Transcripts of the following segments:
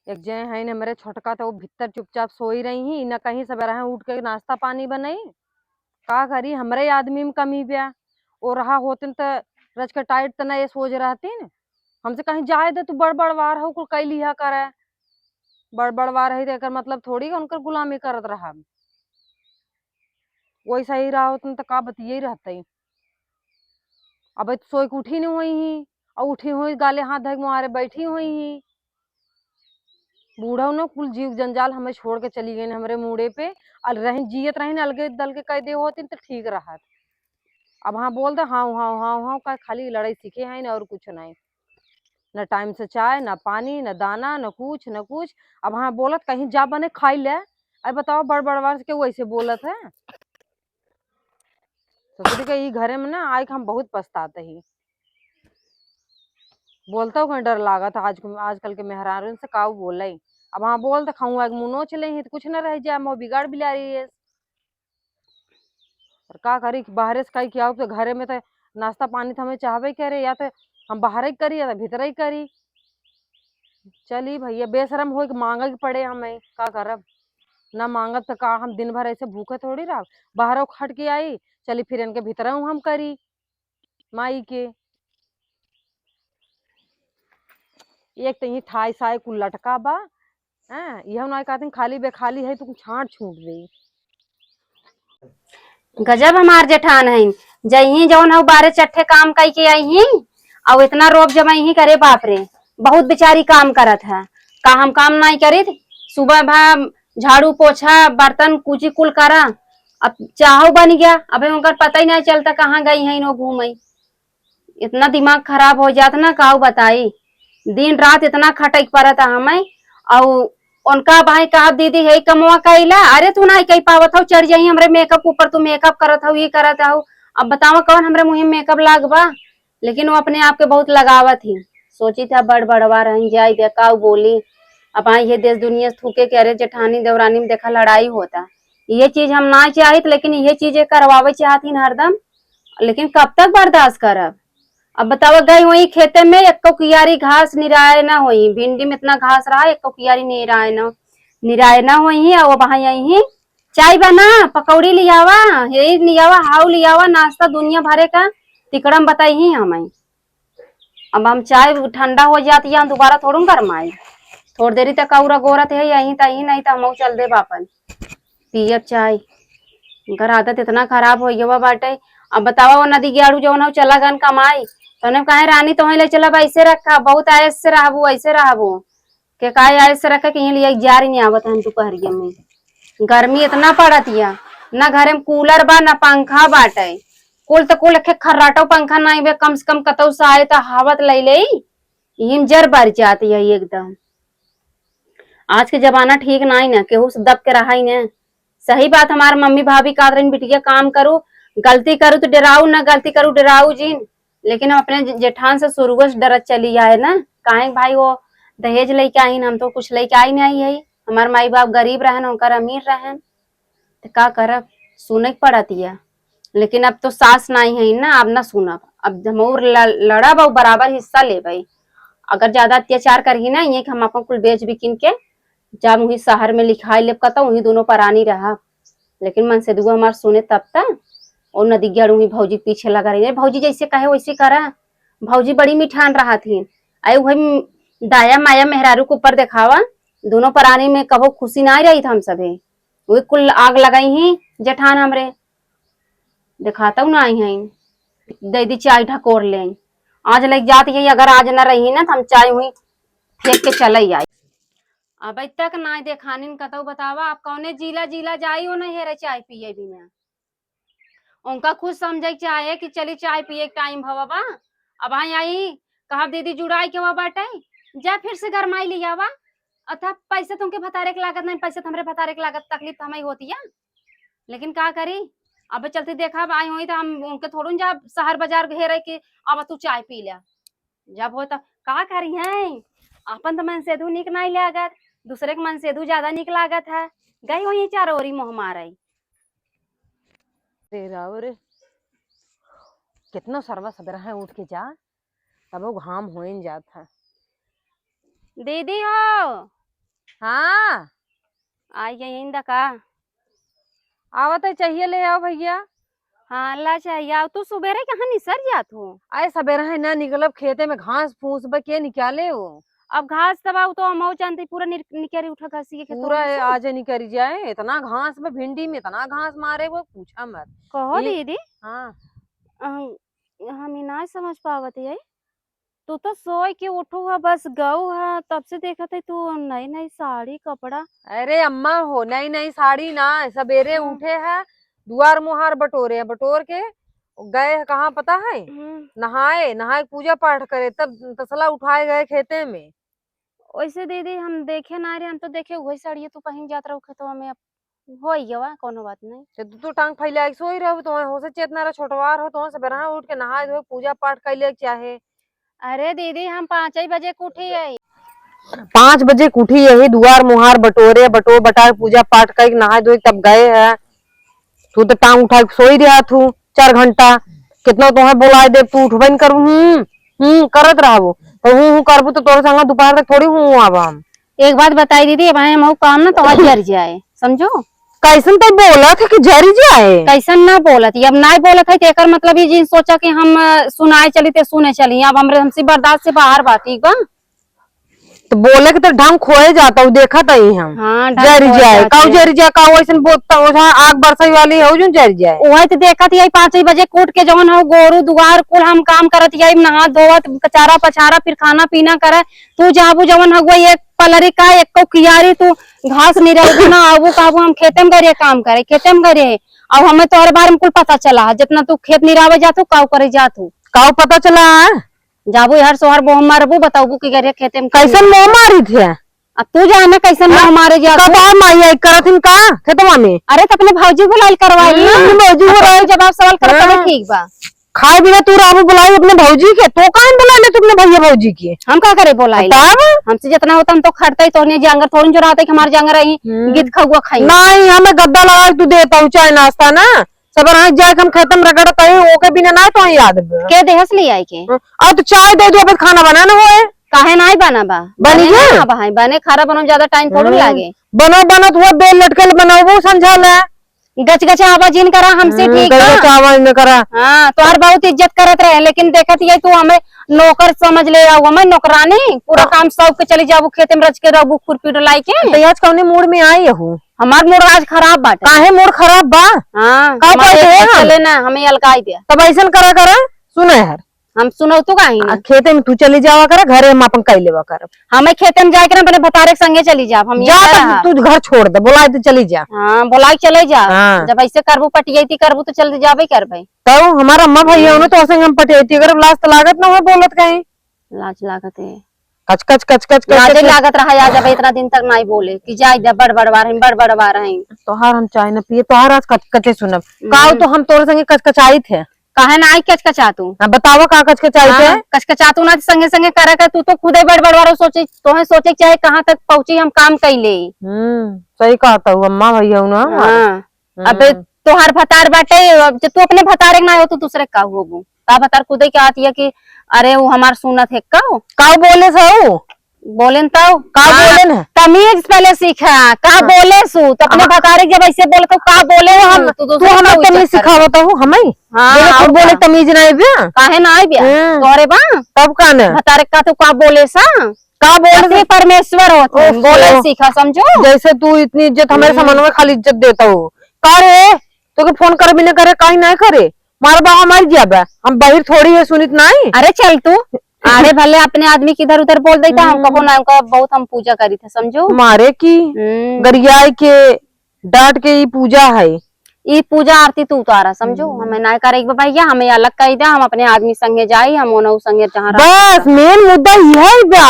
एक जने है ने मेरे छोटका तो वो भीतर चुपचाप सोई रही ही न कहीं सवेरा है उठ के नाश्ता पानी बनाई का करी हमरे आदमी में कमी ब्या और रहा होते तो रज के टाइट तना ये सोच रहती न हमसे कहीं जाए दे तू बड़ बड़वार हो कुल कई लिहा करे बड़ बड़वार है तो मतलब थोड़ी उनकर गुलामी करत रहा वही सही रहा होते तो का बतिये रहते अब सोई के उठी नहीं हुई ही और उठी हुई गाले हाथ धक मारे बैठी हुई ही बूढ़ा न कुल जीव जंजाल हमें छोड़ के चली गई हमारे मुड़े पे और रही जियत रही अलगे दल के कह दे होती तो ठीक रहा अब हाँ बोल दे हाँ हाँ हाँ हाँ का खाली लड़ाई सीखे हैं और कुछ नहीं न टाइम से चाय न पानी न दाना न कुछ न कुछ अब हाँ बोलत कहीं जा बने खाई ले अब बताओ बड़ बड़वार के वैसे बोलत है ससुरी के घरे में ना आए हम बहुत पछताते ही बोलता हूँ डर लागत आजकल के मेहरारू से काऊ बोले अब हाँ बोल तो खाऊंगा मुँह चले ही तो कुछ न रह जाए मैं बिगाड़ भी ला रही है और का करी बाहर से कहीं किया तो घरे में तो नाश्ता पानी तो हमें चाहबे करे या तो हम बाहर ही करी या तो भीतर ही करी चली भैया बेशरम हो मांग के पड़े हमें का करब ना मांगत तो का हम दिन भर ऐसे भूखे थोड़ी रह बाहरों खट के आई चली फिर इनके भीतर हम करी माई के एक तो ये थाई साई कुल लटका बा हैं यह ना कहते खाली बेखाली है तो छाट छूट दे गजब हमार जेठान है जही जौन हऊ 12 चट्ठे काम कई के आई ही और इतना रोब जमाई ही करे बाप रे बहुत बेचारी काम करत है का हम काम नहीं करी सुबह भा झाड़ू पोछा बर्तन कुची कुल करा अब चाहो बन गया अबे उनका पता ही नहीं चलता कहाँ गई है नो घूमई इतना दिमाग खराब हो जाता ना काऊ बताई दिन रात इतना खटक पड़त हमें और उनका भाई कहा दीदी है कमवा कैला अरे तू ना कही पावत हो चढ़ जाई हमरे मेकअप ऊपर तू मेकअप करत हो ये करत हो अब बतावा कौन हमरे मुँह में मेकअप लागबा लेकिन वो अपने आप के बहुत लगावत ही सोची था बड़ बड़वा रही जाई बेकाऊ बोली अब आई ये देश दुनिया थूके के अरे जेठानी देवरानी में देखा लड़ाई होता ये चीज हम ना चाहिए लेकिन ये चीजें करवावे चाहती हरदम लेकिन कब तक बर्दाश्त करब अब बताओ गई वही खेते में एक कियारी घास निराय ना हुई भिंडी में इतना घास रहा एक कियारी निराय ना हुई और वहां यही चाय बना पकौड़ी लियावा यही लियावा हाउ लियावा नाश्ता दुनिया भरे का तिकड़म बताई ही हमें अब हम चाय ठंडा हो जाती है दोबारा थोड़ा गरमाई थोड़ी देरी तक कौरा गोरत है यही तही नहीं तो हम चल दे बापन पियब चाय घर आदत इतना खराब हो गया बाटे अब बतावा वो नदी गेड़ू जो चला गन कमाई तो कहे रानी तो ले चला ऐसे रखा बहुत आयस से रहबू ऐसे रहबू के काहे आयस से रखा कहीं लिए जा रही नहीं आवत हम दोपहरिया में गर्मी इतना पड़त या न घरे में कूलर बा न पंखा बाटे कुल तो कुल एक खर्राटो पंखा नहीं बे कम से कम कतौ से आए तो हवत ले हिम जर बर जाती है एकदम आज के जमाना ठीक नहीं ना केहू से दब के रहा ही ना सही बात हमार मम्मी भाभी का रही बिटिया काम करू गलती करूँ तो डराऊ ना गलती करूँ डराऊ जी लेकिन हम अपने जेठान से शुरू से डरत चली आए ना काहे भाई वो दहेज लेके आई हम तो कुछ लेके आई नहीं है हमार माई बाप गरीब रहन उनकर अमीर रहन तो का करब सुने पड़त है लेकिन अब तो सास नहीं है ना अब ना सुनब अब जमूर लड़ब और बराबर हिस्सा ले अगर ज्यादा अत्याचार करही ना ये हम अपन कुल बेच बिकिन के जब वही शहर में लिखाई ले कहता वही दोनों परानी रहा लेकिन मन से दुआ हमार सुने तब तक और नदी गेड़ू ही भौजी पीछे लगा रही है भौजी जैसे कहे वैसे करा भौजी बड़ी मिठान रहा थी आये वही दाया माया मेहरारू के ऊपर दिखावा दोनों परानी में कबो खुशी ना रही था हम सभी वही कुल आग लगाई ही जेठान हमरे दिखाता हूँ ना आई है दे दी चाय ढकोर ले आज लग जाती है अगर आज न रही ना तो हम चाय हुई फेंक के चले आई अब तक ना देखानी कतो बतावा आप कौने जिला जिला जाई हो नहीं हेरे चाय पिए बिना उनका खुद समझे चाहे कि चली चाय पिए टाइम भवा अब आई कहा दीदी जुड़ाई के वह बाटे जा फिर से गरमाई लियावा अथा पैसे तुमके भतारे के लागत नहीं पैसे हमरे भतारे के लागत तकलीफ तो हमें होती है लेकिन का करी अब चलते देखा आई हुई तो हम उनके थोड़ी जा शहर बाजार घेरे कि अब तू चाय पी लिया जब हो तो का करी है अपन तो मन सेधु निक नहीं लागत दूसरे के मन सेधु ज्यादा निक लागत है गई वही चारों ओरी मोह मारे तेरा और कितना सरवा सदरा है उठ के जा तब वो घाम हो जाता है दीदी हो हाँ आई गई इंदा का। आवत है, चाहिए ले आओ भैया। हाँ अल्लाह चाहिए आओ। तू सुबेरे कहाँ निसर जात हो? आए सवेरा है ना निकलब खेते में घास फूस बे के निकाले हो। अब घास दबाऊ तो हम जानते पूरा निकरी उठा घासी के खेतों पूरा में से। आज निकल जाए, इतना घास में भिंडी में इतना घास मारे वो पूछा मत। कहो ये- दीदी। हाँ हम ही ना समझ पावत है। तू तो सोए के उठू है बस गऊ है तब से देखा थे तू नई नई साड़ी कपड़ा। अरे अम्मा हो, नई नई साड़ी ना, सवेरे हाँ। उठे हैं, दुआर मुहार बटोरे हैं, बटोर के गए हैं कहाँ पता है, नहाए नहाए पूजा पाठ करे, तब तसला उठाए गए खेते में। वैसे दीदी हम देखे ना रहे, हम तो देखे वही साड़ी तू पहन जात रहो खेतवा में। अब हो ही गवा कोनो बात नहीं। तू टांग फैला के सोई रहो, तो हो से चेतना रहा छोटवार हो, तो सवेरा उठ के नहाए धोए पूजा पाठ कैले चाहे। अरे दीदी हम 5 ही बजे के उठी है। 5 बजे उठी, यही दुआर मुहार बटोरे, बटोर बटार पूजा पाठ कर नहाए धोए तब गए है। तू तो टांग उठा के सोई रहा तू 4 घंटा, कितना तुम्हें बोला दे तू उठबे न करू। करत रहो, तो हूँ करबू तो तोरे संग दोपहर तक थोड़ी हूँ अब हम। एक बात बताई दीदी, अब हम काम ना तो जर जाए समझो। कैसन तो बोला था कि जरी जाए, कैसन ना बोलत अब ना बोलत है तेकर मतलब ये जी सोचा कि हम सुनाए चली ते सुने चली। अब हमसे बर्दाश्त से बाहर बात ठीक बा। तो बोले के तो ढंग खोए जाता हूँ, देखा ही हम। हाँ जरी जाए काऊ, जरी जाए काऊ, ऐसा बोलता हो आग बरसाई वाली हो जो जरी जाए। वही तो देखा थी 5 बजे कूट के जवन हो गोरू दुआर कुल हम काम करत यही नहा धोवत कचारा पछारा फिर खाना पीना करे। तू जाबू जवन हो एक पलरी का एक को कियारी तू घास नहीं रहो ना आबू काबू हम खेते में करे काम करे खेते में करे। अब हमें तो हर बार में कुल पता चला जितना तू खेत निरावे जातू काऊ करे जातू काऊ पता चला जाबू हर सोहर बोह मारबू बताऊ कि करे खेते में कैसन मोह मारी थे। अब तू जाना कैसन मोह मारे जा कब माई करत का खेतवा में। अरे तो अपने भौजी को लाल करवाई भौजी को रही जवाब सवाल कर ठीक बा। खाए बिना तू राबू बुलाई अपने भौजी के, तो कहाँ बुला तू अपने भैया भौजी के। हम क्या करे बोलाई हमसे जितना होता हम तो खड़ते तो जांगर थोड़ी चुराते हमारे जांगर रही गीत खाऊआ खाई। नहीं हमें गद्दा लगा तू देता हूँ चाय नाश्ता ना, सब जाए हम खेतम रगड़ता है ओके बिना ना तो याद के देहस ले आई के और तो चाय दे दो, अब खाना बनाना हो काहे ना बना बा बनी भाई बने खारा बनो ज्यादा टाइम थोड़ी लागे। बनो बनो तो बेल लटके बनाओ समझा ले गच गच आवाज इन करा हमसे ठीक है आवाज में करा। हाँ तोहर बहुत इज्जत करत रहे लेकिन देखत ये तू हमें नौकर समझ ले आओ हमें नौकरानी पूरा काम सब के चली जाबू खेते में रच के रहबू खुरपी डलाई के। तो आज कौने मूड में आई हूँ, हमार मूड आज खराब बाटे। काहे मूड खराब बा। हाँ चले ना हमें अलगाई दे तब ऐसा करा सुने यार हम सुनो तू कहीं खेते में तू चली जावा कर, घरे हम अपन कई लेवा कर। हमें खेते में जाके ना अपने भतारे के संगे चली जा हम जा तू घर छोड़ दे बोला तो चली जा। हाँ बोला चले जा। हाँ। जब ऐसे करबू पटियती करबू तो चल जाबे कर भाई। तो हमारा अम्मा भैया ने तो हम पटेती अगर लाज तो लागत ना हो बोलत कहीं। लाज लागत है कच कच कच कच लाज लागत रहा जब इतना दिन तक नहीं बोले कि जाए दे बड़ रहे तोहार हम चाय न पिए तोहार आज कच कचे सुनब काऊ तो हम तोरे संगे कचकचाई थे। काहे ना आई कचकचा तू बतावा का कचकचाई थे। कचकचा तू ना संगे संगे करे कर तू तो खुद ही बड़ सोचे तोहे सोचे चाहे कहाँ तक पहुंची हम काम कैले। सही कहता हूँ अम्मा भैया ना। अब तोहार भतार बाटे तू अपने भतारे ना हो तो दूसरे का होबू का भतार खुद ही क्या आती है कि अरे वो हमार सुनत है का बोले सो बोलेन तो का बोले तमीज पहले सीखा का बोले सु तो अपने भतारे जब ऐसे बोले तो का बोले हम तू हमें तमीज सिखावत हूँ हमें। हाँ बोले तमीज नहीं बिया काहे ना आई बिया तोरे बा तब का न भतारे का तू का बोले सा का बोले परमेश्वर हो बोले सीखा समझो। जैसे तू इतनी इज्जत हमारे सामान में खाली इज्जत देता हो करे तो फोन करे भी न करे कहीं ना करे मारा बाबा मर गया हम बाहर थोड़ी है सुनित नहीं। अरे चल तू अरे भले अपने आदमी की इधर उधर बोल देता हम कबो ना बहुत हम पूजा करी थे समझो मारे की गरियाई के डांट के ये पूजा है ये पूजा आरती तू उतारा समझो हमें ना करे भैया हमें अलग कही दे हम अपने आदमी संगे जाए हम ओनहु संगे जहाँ बस मेन मुद्दा यह बा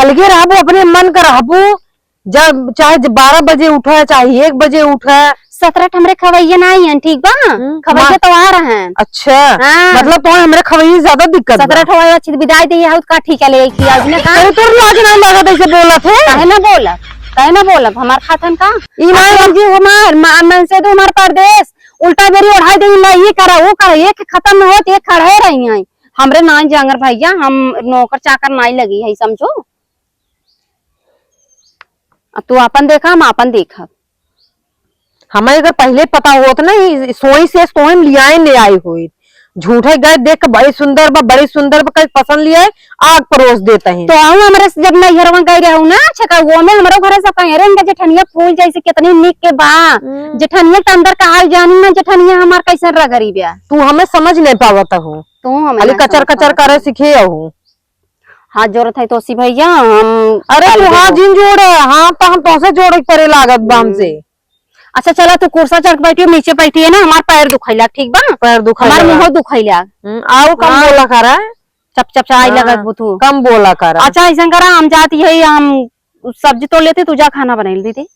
अलगे रहबो अपने मन का रहबो जब चाहे 12 बजे उठे चाहे 1 बजे उठे 17 हमरे खवैया नहीं है ठीक बा खवैया तो आ रहे हैं। अच्छा मतलब तो हमारे खवैया ज्यादा दिक्कत 17 ठवाया अच्छी विदाई दे का ठीक है ले की आज ने कहा तो लाज ना लगा ऐसे बोला थे काहे ना बोला हमार खातन का ईमान जी हमार मन से तो हमार परदेश उल्टा बेरी ओढ़ाई दे ये करा वो करा एक खत्म न होत एक खड़े रही है हमरे ना जांगर भैया हम नौकर चाकर नहीं लगी है समझो। तू अपन देखा हम अपन देखा। हमें अगर पहले पता होत ना सोई से सोई ले आई हुई, झूठे गए देख के बड़ी सुंदर बड़ी सुंदर कहीं पसंद लिया आग परोस देते हैं। तो आऊ हमरे जब मैं घर में गई रहूं ना छका वो में हमरो घर से कहीं रे इनका जेठनिया फूल जैसे कितनी निक के बा। जेठनिया के अंदर का हाल जानी ना, जेठनिया हमार कैसे रह गरीब है। तू हमें समझ नहीं पावत हो, तू हमें खाली कचर कचर करे सीखे हो। हाँ जरूरत है तो सी भैया हम अरे तू हाँ जिन जोड़ है, हाँ तो हम तो जोड़ परे लागत बा हमसे। अच्छा चला तू कुर्सा चढ़ बैठी हो, नीचे बैठी है ना, हमार पैर दुखैला ठीक बा, पैर दुखैला हमार मुंह दुखैला। आओ कम बोला करा, चप चप चाय लगा तू कम बोला करा। अच्छा ऐसा करा हम जाती है, हम सब्जी तोड़ लेते, तू जा खाना बना दीदी।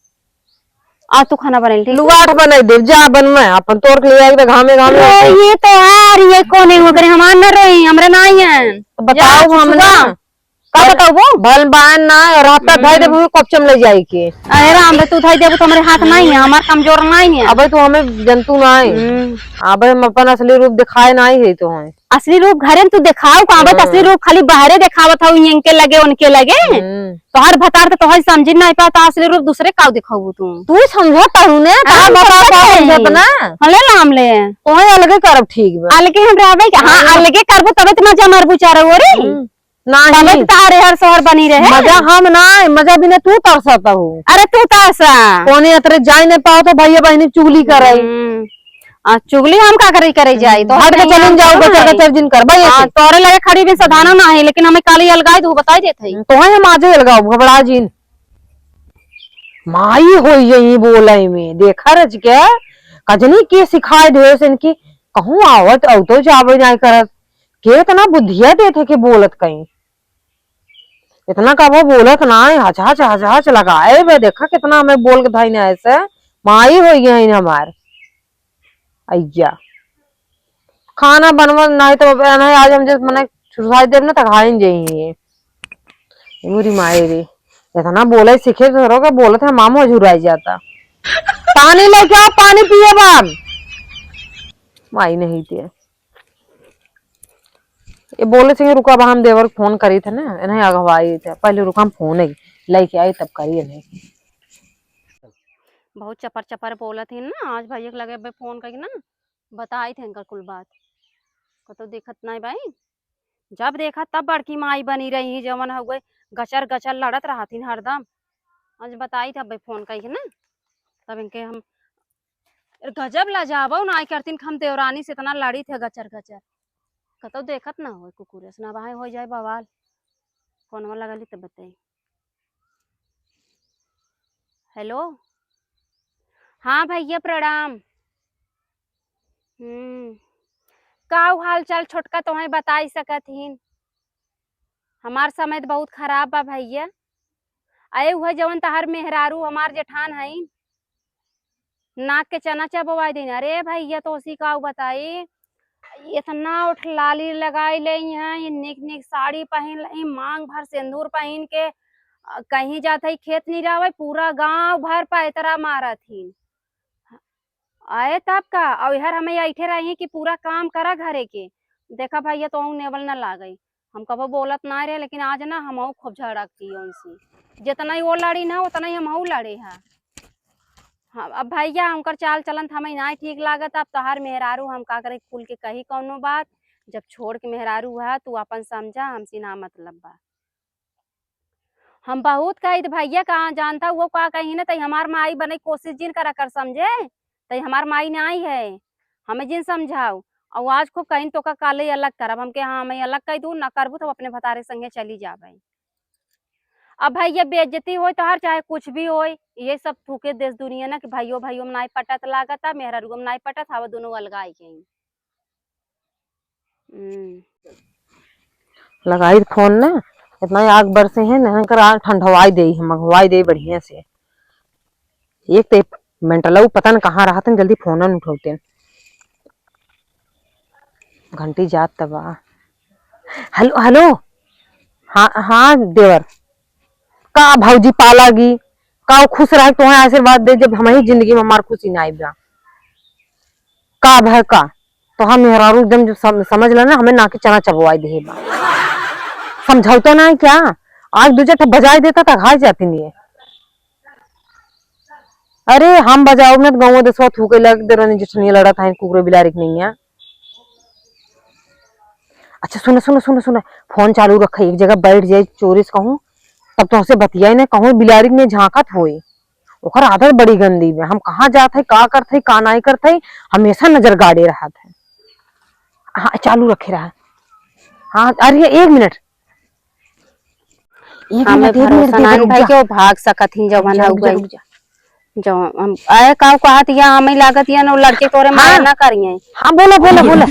आज तू खाना बना ली लुगाट बना दे जा बन में अपन तोड़ के ले आएगा घामे घामे। ये तो यार ये कौन है वगैरह हमार न रहे हमरे ना ही है। बताओ हम ना का बताओ वो भल बान ना रहता धाई देबो कपचम ले जाई के। अरे राम रे तू धाई देबो तो हमारे हाथ नहीं है, हमार कमजोर नहीं है। अबे तू हमें जंतु ना है, अबे हम अपन असली रूप दिखाए ना है तो है। असली रूप घरे में तू दिखाओ का, असली रूप खाली बाहरे दिखावत हो, इनके लगे उनके लगे। तो हर भतार तो हर समझ नहीं पाता, असली रूप दूसरे का दिखाऊ तू समझता हूं ने समझत ना हले नाम ले तो अलगे करब ठीक बा, अलगे हम रहबे। हां अलगे करबो तबे तो मजा मारबू चारो रे नहीं तारे हर शहर बनी रहे। मजा हम ना मजा भी ने तू तरसता हो। अरे तू तरसा कोने अतरे जाई नहीं पाओ तो भैया बहनी चुगली करे। चुगली हम का करे जाई तो हट के चलन जाओ बच्चा का जिन कर भाई। तोरे लगे खड़ी भी सधाना ना है, लेकिन हमें काली अलगाई तू बताई देते तो है हम आजे अलगाओ घबरा जिन माई होई यही बोले में देखा रज के कजनी के सिखाए ढेर से इनकी कहूं आवत औ तो जावे नहीं करत के इतना बुद्धिया देते के बोलत कहीं इतना का वो बोलत ना हच हच हच हच लगाए वे देखा कितना हमें बोल के भाई ने ऐसे माई हो गई है हमार अय्या खाना बनवा नहीं तो नहीं आज हम जब मने सुसाई देव ना तक खाइन जाइए मेरी माई रे इतना बोले सीखे तो के बोलत है मामू झुराई जाता। पानी लेके आओ पानी पिए बाब माई नहीं थी ये बोले थे रुका बा हम देवर फोन करी थे ना नहीं अगवाई थे पहले रुका हम फोन लेके आई तब करिए नहीं। बहुत चपर चपर बोला थे ना आज भैया लगे भाई फोन करके ना बताई थे अंकल कुल बात को तो देखत नहीं भाई, जब देखा तब बड़की माई बनी रही जवन हो गए गचर गचर लड़त रहा थी हरदम। आज बताई था भाई फोन करके ना तब इनके हम गजब लजाबो ना करती हम देवरानी से इतना लड़ी थे गचर गचर कतो देखत ना हो कुकुर ना भाई हो जाए बवाल फोन लगली तब बताई। हेलो हाँ भैया प्रणाम। का हाल चाल छोटका तुम्हें बताई सकत हिन, हमार समय बहुत खराब बा भैया। आए हुआ जवन तहर मेहरारू हमार जेठान है नाक के चना चबवाई दिन। अरे भैया तो उसी का बताई इतना उठ लाली लगाई ले हैं, निक निक साड़ी पहन ले, मांग भर सिंदूर पहन के कहीं जाते खेत नहीं रहा पूरा गांव भर पैतरा मारा थी। आए तब का और यार हमें ऐठे रही कि पूरा काम करा घरे के। देखा भैया तो नेवल न ला गई, हम कबो बोलत ना रहे लेकिन आज ना हम खूब झड़कती उनसे, जितना ही वो लड़ी ना उतना ही हम लड़े हैं। हाँ अब भैया हमकर चाल चलन हमें ना ठीक लागत, अब तहार मेहरारू हम का करे खुल के कही कौनो बात, जब छोड़ के मेहरारू है तू अपन समझा हमसे ना मतलब बा। हम बहुत कही भैया कहाँ जानता वो का कही ना तई हमार माई बने कोशिश जिन करा कर समझे तई हमार माई नहीं है हमें जिन समझाओ। और आज खूब कहीं तो का काले अलग करब हमके, हाँ मैं अलग कह दू ना करबू तो अपने भतारे संगे चली जाबे। अब भैया बेइज्जती हो तो हर चाहे कुछ भी हो ये सब थूके देश दुनिया ना कि भाइयों भाइयों में नहीं पटत लागत मेहरा रूम नहीं पटत हवा दोनों अलगाई के लगाई फोन ना इतना आग बरसे है ना कर ठंडवाई दे हम मंगवाई दे बढ़िया से। एक तो मेंटल पता न कहाँ रहा जल्दी फोन न उठौते घंटी जात तबा। हेलो हेलो हाँ हाँ देवर का भौजी पालागी का खुश रहे तो आशीर्वाद दे जब हमारी जिंदगी में हमार खुशी ना आएगा का भय का तो हम मेहरारू एकदम जो समझ लेना हमें ना के चना चबवाई दे समझौता ना है क्या। आज दूजे बजाय देता था घास जाती नहीं है अरे हम बजाओ में गाँव दसवा थूके लग दे रही जिसने लड़ा था कुकरे बिलारी की नहीं है। अच्छा सुनो सुनो सुनो सुनो, फोन चालू रखा, एक जगह बैठ जाए चोरी से कहूँ तब तो हमसे बतियाई ना, कहूँ बिलारी में झांकत होई। ओकर आदत बड़ी गंदी में, हम कहाँ जात है का करत है का नहीं करत है, हमेशा नजर गाड़े रहा है। हाँ चालू रखे रहा। हाँ अरे एक मिनट हमें भरोसा नहीं भाई क्यों भाग सकत ही जवन हो गई जो हम आए का कहत या हमें लागत या ना लड़के तोरे मार ना करिए। हाँ बोला बोला बोला।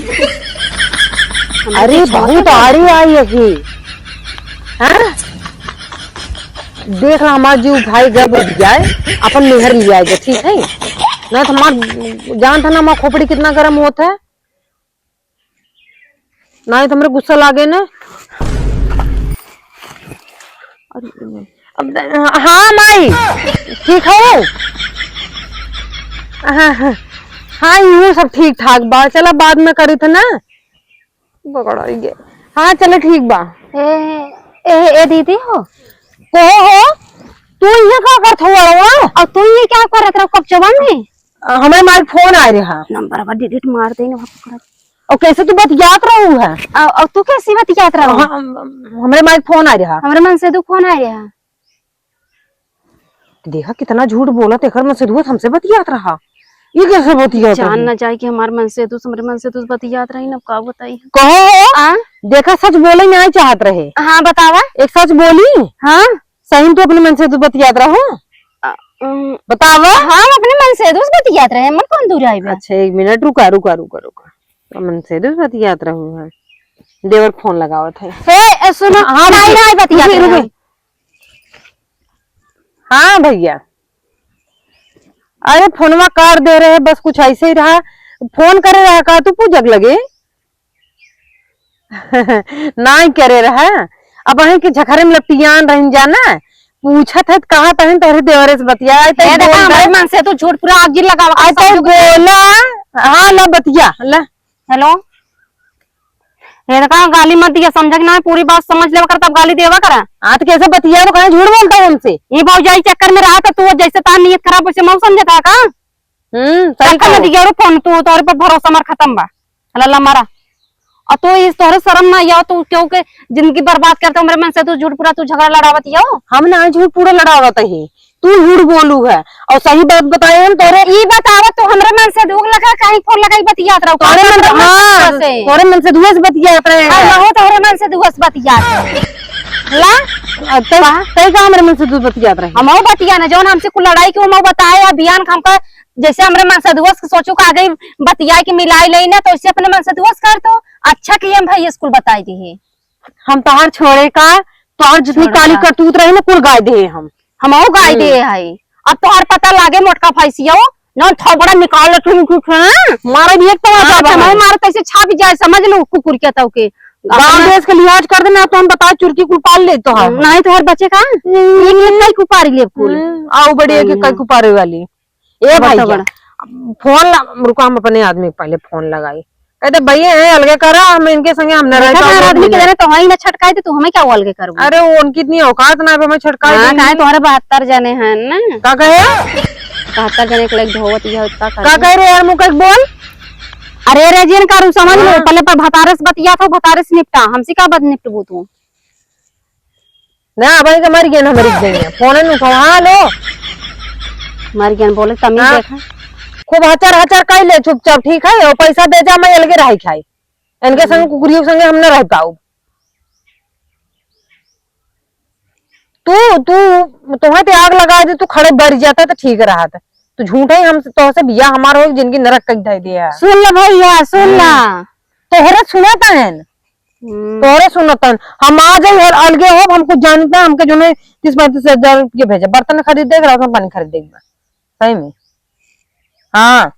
अरे बहुत आड़ी आई है। हाँ देख रहा हमारा जीव भाई गब उठ जाए अपन मेहर ले आएगा, ठीक है ना। तो हमार जान था ना हमारा खोपड़ी कितना गर्म होता है ना, तो हमारे गुस्सा लागे ना। हाँ माई ठीक हो। हाँ हाँ हाँ यूं सब ठीक ठाक बा, चला बाद में करी था ना बगड़ा गए। हाँ चलो ठीक बा। ए दीदी हो हो तू ये क्या करत हुआ और तू ये क्या करत रहो कब जवान में? हमारे मार फोन आ रहा नंबर पर डिलीट मार दे ना। और कैसे तू बतियात रहू है? और तू कैसी बतियात रहो? हमारे मार फोन आ रहा, हमारे मन से दुख होना रहा। देखा कितना झूठ बोला, तेकर मन से दुआ हमसे बतियात रहा। ये कैसे बतियात? जान ना जाए कि हमारे मन से तू हमारे मन से तू बतियात रही ना, का बताई कहो देखा सच बोले नहीं चाहत रहे। हाँ बतावा। एक सच बोली। हाँ सही तो अपने मन से तू बतियात रहो, बतावा। हाँ अपने मन से तू बतियात रहे, मन कौन दूर आई। अच्छा एक मिनट रुका रुका रुका रुका, मन से तू बतियात रहू है। देवर फोन लगावत है। हे सुनो। हाँ नहीं बतियात रहे। हाँ भैया अरे फोनवा कर दे रहे, बस कुछ ऐसे ही रहा, फोन करे रहा का तू पूजक लगे नहीं करे रहा। अब अही के झखरे में लपटियान रह जाना, पूछत है कहा तहन तोरे देवरे से बतिया हमारे मन से तू झूठ पूरा आग लगा बोला। हाँ ला बतिया ला। हेलो ये कहा गाली मत दिया, समझ ना पूरी बात समझ ले कर तब गाली देवा करा। हाँ तो कैसे बतिया तो कहीं झूठ बोलता है हमसे? ये भौजाई चक्कर में रहा था तू, जैसे तार नीयत खराब वैसे मऊ समझता का। चक्कर में दिया फोन तू, तोरे पर भरोसा मार खत्म बा अल्लाह मारा। और तू इस तोरे शर्म ना या तू क्यों के जिंदगी बर्बाद करते मेरे मन से तू झूठ पूरा तू झगड़ा लड़ावत यो। हम ना झूठ पूरा लड़ावत है, तू झूठ बोलू है और सही बात बताए हम तोरे। ई बतावा तू हमरे मन से दुख लगा काहे फोन लगाई बतियात रहो तोरे मन से? हां तोरे मन से दुआ से बतियात रहे हैं। हां तोरे मन से दुआ से बतियात ला। तई का हमरे मन से तू बतियात रहे? हम बतिया ना जौन हमसे कुल लड़ाई के हम बताए अभियान हमका जैसे हमरे मन से दुआ से सोचू का आगे बतिया के मिलाई लेना, तो इससे अपने मन से दुआ कर तो अच्छा कि हम भाई स्कूल बताई दी। हम तोहर छोड़े का तोहर जितनी काली करतूत रहे ना कुल गाय दे हम गाय दे है। अब तोहर पता लागे मोटका फैसियो न थोबड़ा निकाल मारे भी एक तो मारे तैसे छाप जाए समझ लो कुकुर के तो के गांव देश के लिहाज कर देना, तो हम बता चुरकी कुल पाल ले तो हम नहीं तोहर बच्चे का एक कुपारी ले कुल आओ बड़ी के कई कुपारे वाली। ए भाई फोन रुको, हम अपने आदमी के पहले फोन लगाई, कहते भैया है अलगे करा, हम इनके संगे हम आदमी के तो ही ना छटकाए थे, तू हमें क्या अलगे करू? अरे उनकी इतनी औकात ना हमें छटकाए। काहे तुम्हारे 72 जने हैं ना? का कहे 72 जने के लिए धोवत ये उतना का कह रे यार मुके बोल। अरे रे जिन करू समझ लो, पहले पर भतारस बतिया था, भतारस निपटा, हमसे का बद निपटबू तू ना भाई के मर गए ना, मर गए फोन नु हां लो मर गए बोले तमीज देखा खूब हचर हचर कर ले चुपचाप, ठीक है? और पैसा दे जा, मैं अलगे रह खाई इनके संग कुकुरियों संगे हम न रह पाऊ। तू तू तुम्हें ते आग लगा दे, तू खड़े बढ़ जाता तो ठीक रहा था। तू झूठे ही हम तो से बिया हमारा हो जिनकी नरक कई दे दिया। सुन ले भैया सुन ला, तोहरे सुनता है तोहरे सुनता हम आ जाए अलगे हो, हमको जानता है हमके जो 30-35 हजार भेजे बर्तन खरीद देगा, राशन पानी खरीद देगा सही में। हाँ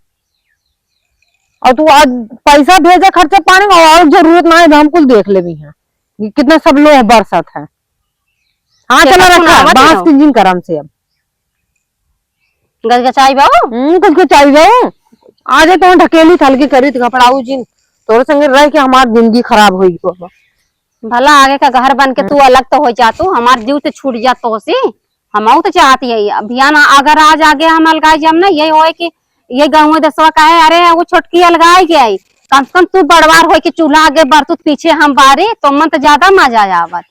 और तू आज पैसा भेजा खर्चा पानी और जरूरत ना है, हम कुछ देख ले भी है कितना सब लोग बरसात है। हाँ चलो रखा बांस की जिन करम से अब गचगचाई बाऊ गचगचाई जाओ आ जाए तो ढकेली थलकी करी कपड़ाऊ जिन तोरे संगे रह के हमारी जिंदगी खराब होगी भला आगे का घर बन के तू अलग तो हो जा, तू हमार जीव से छूट जा तो सी हम तो चाहती है अभियान अगर आज आगे हम अलगाई जम ना ये होए कि ये गाँव दसवा कहे अरे वो छोटकी अलगाई के आई कम से कम तू बड़वार हो कि चूल्हा आगे बरतू पीछे हम बारे तो मन तो ज्यादा मजा आवत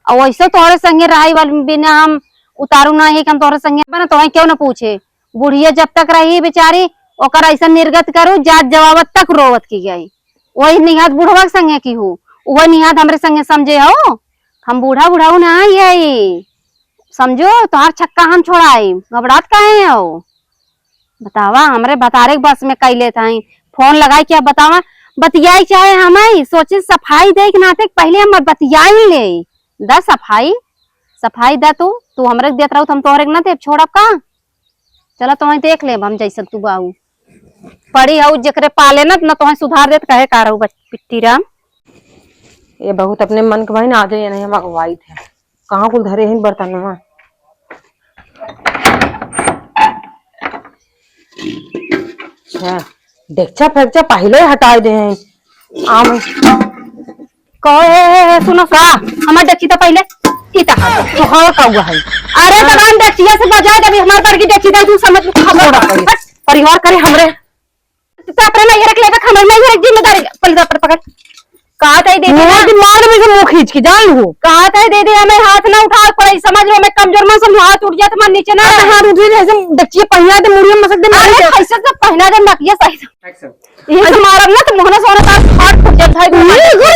और वैसे तोहरे संगे रही वाली बिना हम उतारू ना ही कि हम तोहरे संगे बना तो क्यों ना पूछे बुढ़िया जब तक रही बेचारी ओकर ऐसा निर्गत करू जात जवाबत तक रोवत की गई वही निहात बुढ़वा के संगे की हूँ वही निहात हमरे संगे समझे हो हम बूढ़ा बुढ़ाऊ ना आई समझो तोहार छक्का हम छोड़ाई घबरात काहे हो बतावा हमरे बतारे बस में कैले था फोन लगाई क्या बतावा बतियाई चाहे हमारी सोचे सफाई दे के नाते पहले हम बतियाई ले द सफाई दा तू हमरे देत रहू हम तोहरे ना दे छोड़ब का चला तुम्हें देख ले हम जैसन तू बाऊ पड़ी हऊ जकरे पाले ना तुम्हें सुधार देत कहे का रहू पिट्टी राम ये बहुत अपने मन के भाई ना आ जाए नहीं हम अगवाई थे कहाँ कुल धरे हैं बर्तन में अच्छा डेक्चा फेक्चा पहले हटाए दे हैं आम कहे सुनो का हमार डेक्ची तो पहले इता तो हाँ का हुआ है अरे तब हम डेक्चिया से बजाए तभी हमार पर की डेक्ची दे तू समझ परिवार करे हमरे तो अपने नहीं रख ले हमर नहीं रख जिम्मेदारी पहले पर पकड़ कहा था दे दे दिमाग में से मुंह खींच के जान लू कहा था दे दे हमें हाथ ना उठा पड़े समझ लो मैं कमजोर में समझ हाथ उठ जाए तो मैं नीचे ना हाथ उठ जाए ऐसे डच्ची पहिया दे मुड़िया मसक दे अरे कैसे तो पहना दे नकिया सही ये तो मारब ना तो मोहना सोना का हाथ फूट जाता है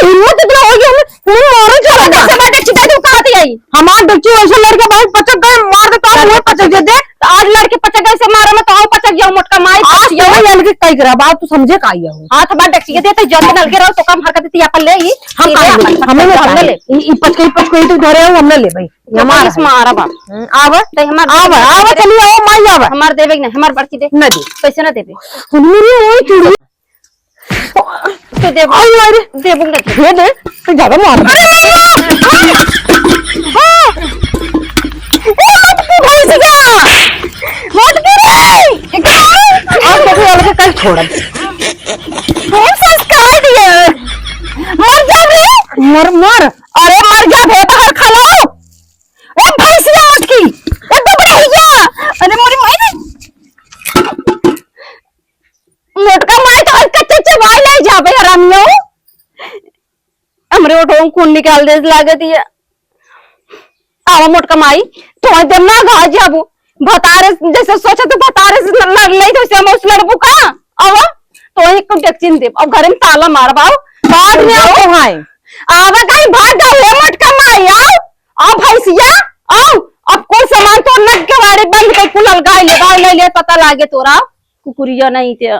हिम्मत इतना हो गया हमें मारो चला कैसे मैं डेक्ची दे दूं कहा थी आई हमार डच्ची ऐसे लड़के बहुत पचक गए मार दे तो वो पचक दे तो आज लड़के पचक गए से मारो मैं तो आओ पचक जाऊं मोटका माई आज ये लड़के कई करा बात तू समझे का आया हूं हाथ हमार डेक्ची दे तो जल्दी नलके रहो तो कम हरकत थी अपन ले ही हमने ले ई पच कई तो धरे हो हमने ले भाई हमार मारा बाप आव तो हमार आव चलिए आओ माई आव हमार देवे ना हमार बड़की दे न दे कैसे ना देवे मेरी ओए चूड़ी तो दे आई अरे देबूंगा दे दे तो ज्यादा मार कल छोड़ संस्कार दिए मर जा बे मर मर अरे मर जा बे बाहर खा लो ए भैंसिया उठ की ए दुबड़िया अरे मोरी माई मोटका माई तो कच्चे चबाई ले जा बे हरामियो हमरे ओठों खून निकाल दे लागत है आवा मोटका माई तो एकदम ना गा जाबू भतारे जैसे सोचा तो भतारे से लड़ ले तो हम उस लड़बू का आवा तो एक डेक्चिन दे अब घर में ताला मार बाऊ बाद में आओ भाई आवा कहीं भाग जाओ ये मोटका माई आओ भैंसिया आओ अब कोई सामान तो नग के बारे बंद कर कुल अलगाई ले पता लागे तोरा कुकुरिया नहीं थे